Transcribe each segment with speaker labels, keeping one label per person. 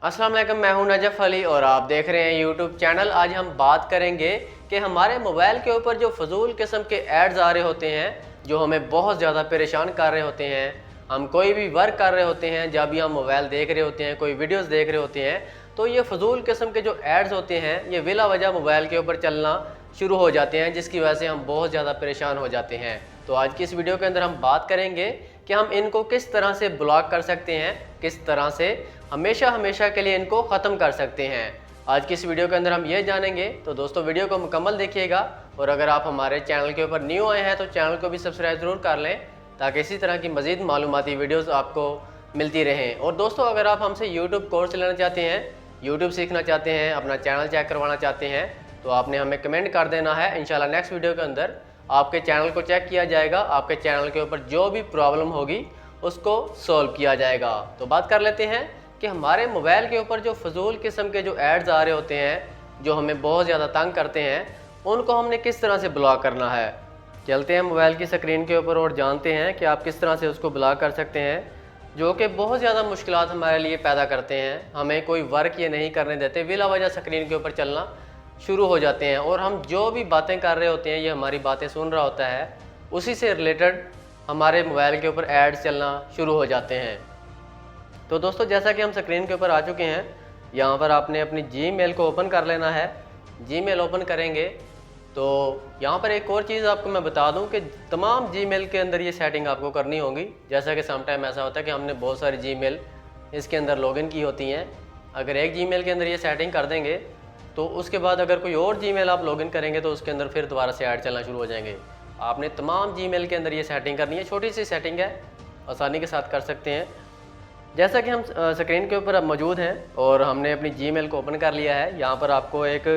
Speaker 1: अस्सलाम वालेकुम, मैं हूं नजफ़ अली और आप देख रहे हैं यूट्यूब चैनल। आज हम बात करेंगे कि हमारे मोबाइल के ऊपर जो फजूल किस्म के एड्स आ रहे होते हैं, जो हमें बहुत ज़्यादा परेशान कर रहे होते हैं। हम कोई भी वर्क कर रहे होते हैं, जब भी हम मोबाइल देख रहे होते हैं, कोई वीडियोस देख रहे होते हैं, तो ये फजूल किस्म के जो एड्स होते हैं ये बिला वजह मोबाइल के ऊपर चलना शुरू हो जाते हैं, जिसकी वजह से हम बहुत ज़्यादा परेशान हो जाते हैं। तो आज की इस वीडियो के अंदर हम बात करेंगे कि हम इनको किस तरह से ब्लॉक कर सकते हैं, किस तरह से हमेशा हमेशा के लिए इनको ख़त्म कर सकते हैं। आज की इस वीडियो के अंदर हम ये जानेंगे। तो दोस्तों वीडियो को मुकम्मल देखिएगा और अगर आप हमारे चैनल के ऊपर न्यू आए हैं तो चैनल को भी सब्सक्राइब ज़रूर कर लें, ताकि इसी तरह की मज़ीद मालूमाती वीडियोज़ आपको मिलती रहें। और दोस्तों अगर आप हमसे यूट्यूब कोर्स लेना चाहते हैं, यूट्यूब सीखना चाहते हैं, अपना चैनल चेक करवाना चाहते हैं, तो आपने हमें कमेंट कर देना है। इंशाल्लाह नेक्स्ट वीडियो के अंदर आपके चैनल को चेक किया जाएगा, आपके चैनल के ऊपर जो भी प्रॉब्लम होगी उसको सॉल्व किया जाएगा। तो बात कर लेते हैं कि हमारे मोबाइल के ऊपर जो फजूल किस्म के जो एड्स आ रहे होते हैं, जो हमें बहुत ज़्यादा तंग करते हैं, उनको हमने किस तरह से ब्लॉक करना है। चलते हैं मोबाइल की स्क्रीन के ऊपर और जानते हैं कि आप किस तरह से उसको ब्लॉक कर सकते हैं, जो कि बहुत ज़्यादा मुश्किलात हमारे लिए पैदा करते हैं। हमें कोई वर्क ये नहीं करने देते, बिला वजह स्क्रीन के ऊपर चलना शुरू हो जाते हैं और हम जो भी बातें कर रहे होते हैं, ये हमारी बातें सुन रहा होता है, उसी से रिलेटेड हमारे मोबाइल के ऊपर एड्स चलना शुरू हो जाते हैं। तो दोस्तों जैसा कि हम स्क्रीन के ऊपर आ चुके हैं, यहाँ पर आपने अपनी जीमेल को ओपन कर लेना है। जीमेल ओपन करेंगे तो यहाँ पर एक और चीज़ आपको मैं बता दूँ कि तमाम जीमेल के अंदर ये सेटिंग आपको करनी होगी। जैसा कि समटाइम ऐसा होता है कि हमने बहुत सारी जीमेल इसके अंदर लॉगिन की होती हैं। अगर एक जीमेल के अंदर ये सेटिंग कर देंगे तो उसके बाद अगर कोई और जीमेल आप लॉगिन करेंगे तो उसके अंदर फिर दोबारा से ऐड चलना शुरू हो जाएंगे। आपने तमाम जीमेल के अंदर ये सेटिंग करनी है। छोटी सी सेटिंग है, आसानी के साथ कर सकते हैं। जैसा कि हम स्क्रीन के ऊपर अब मौजूद हैं और हमने अपनी जीमेल को ओपन कर लिया है। यहाँ पर आपको एक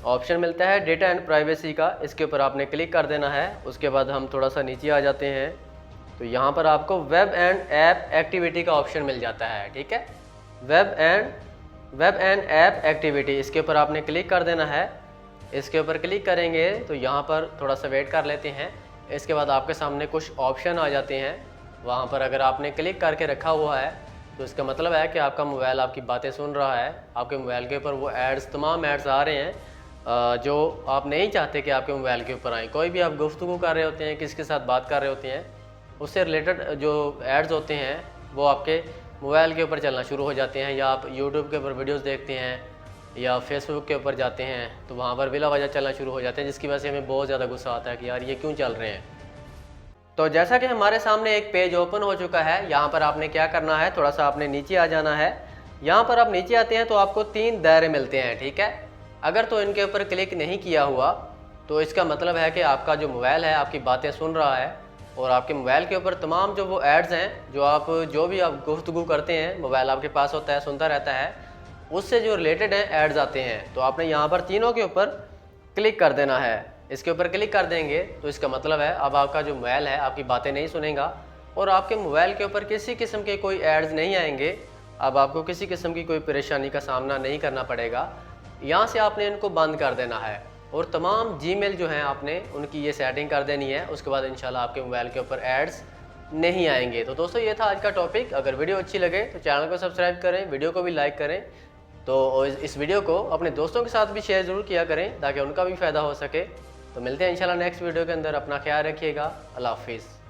Speaker 1: ऑप्शन मिलता है डेटा एंड प्राइवेसी का, इसके ऊपर आपने क्लिक कर देना है। उसके बाद हम थोड़ा सा नीचे आ जाते हैं तो यहाँ पर आपको वेब एंड ऐप एक्टिविटी का ऑप्शन मिल जाता है। ठीक है, वेब एंड ऐप एक्टिविटी, इसके ऊपर आपने क्लिक कर देना है। इसके ऊपर क्लिक करेंगे तो यहाँ पर थोड़ा सा वेट कर लेते हैं। इसके बाद आपके सामने कुछ ऑप्शन आ जाते हैं। वहाँ पर अगर आपने क्लिक करके रखा हुआ है तो इसका मतलब है कि आपका मोबाइल आपकी बातें सुन रहा है। आपके मोबाइल के ऊपर वो एड्स, तमाम एड्स आ रहे हैं जो आप नहीं चाहते कि आपके मोबाइल के ऊपर आए। कोई भी आप गुफ्तगू कर रहे होते हैं, किसी के साथ बात कर रहे होते हैं, उससे रिलेटेड जो एड्स होते हैं वो आपके मोबाइल के ऊपर चलना शुरू हो जाते हैं। या आप यूट्यूब के ऊपर वीडियोस देखते हैं या फेसबुक के ऊपर जाते हैं तो वहाँ पर बिला वजह चलना शुरू हो जाते हैं, जिसकी वजह से हमें बहुत ज़्यादा गुस्सा आता है कि यार ये क्यों चल रहे हैं। तो जैसा कि हमारे सामने एक पेज ओपन हो चुका है, यहाँ पर आपने क्या करना है, थोड़ा सा आपने नीचे आ जाना है। यहाँ पर आप नीचे आते हैं तो आपको 3 दायरे मिलते हैं। ठीक है, अगर तो इनके ऊपर क्लिक नहीं किया हुआ तो इसका मतलब है कि आपका जो मोबाइल है आपकी बातें सुन रहा है और आपके मोबाइल के ऊपर तमाम जो वो एड्स हैं, जो भी आप गुफ्तगू करते हैं, मोबाइल आपके पास होता है, सुनता रहता है, उससे जो रिलेटेड हैं एड्स आते हैं। तो आपने यहाँ पर तीनों के ऊपर क्लिक कर देना है। इसके ऊपर क्लिक कर देंगे तो इसका मतलब है अब आपका जो मोबाइल है आपकी बातें नहीं सुनेगा और आपके मोबाइल के ऊपर किसी किस्म के कोई एड्स नहीं आएंगे। अब आपको किसी किस्म की कोई परेशानी का सामना नहीं करना पड़ेगा। यहाँ से आपने इनको बंद कर देना है और तमाम जीमेल जो हैं आपने उनकी ये सेटिंग कर देनी है। उसके बाद इंशाल्लाह आपके मोबाइल के ऊपर एड्स नहीं आएंगे। तो दोस्तों ये था आज का टॉपिक। अगर वीडियो अच्छी लगे तो चैनल को सब्सक्राइब करें, वीडियो को भी लाइक करें। तो इस वीडियो को अपने दोस्तों के साथ भी शेयर ज़रूर किया करें ताकि उनका भी फ़ायदा हो सके। तो मिलते हैं इंशाल्लाह नेक्स्ट वीडियो के अंदर। अपना ख्याल रखिएगा। अल्लाह हाफिज़।